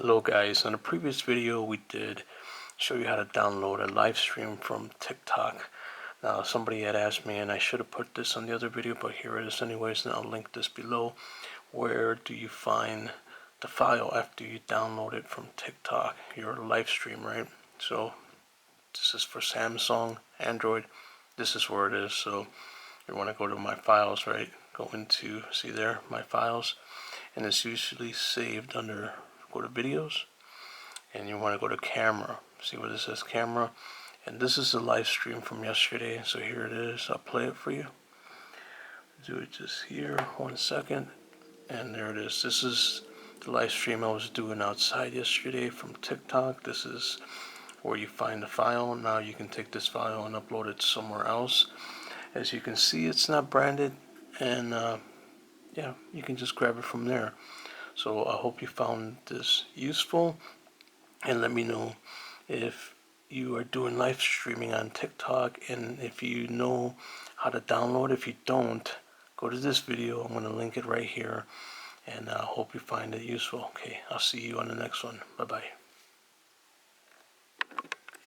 Hello guys, in a previous video we did show you how to download a live stream from TikTok. Now somebody had asked me, and I should have put this on the other video, but here it is anyways, and I'll link this below. Where do you find the file after you download it from TikTok, your live stream, right? So this is for Samsung, Android, this is where it is. So you want to go to my files, right? Go into, see there, my files, and it's usually saved under, go to videos, and you want to go to camera. See where this says camera, and this is the live stream from yesterday. So here it is. I'll play it for you. Do it just here, 1 second, and there it is. This is the live stream I was doing outside yesterday from TikTok. This is where you find the file. Now you can take this file and upload it somewhere else. As you can see, it's not branded, and yeah, you can just grab it from there. So I hope you found this useful, and let me know if you are doing live streaming on TikTok and if you know how to download. If you don't, go to this video. I'm going to link it right here, and I hope you find it useful. Okay, I'll see you on the next one. Bye bye.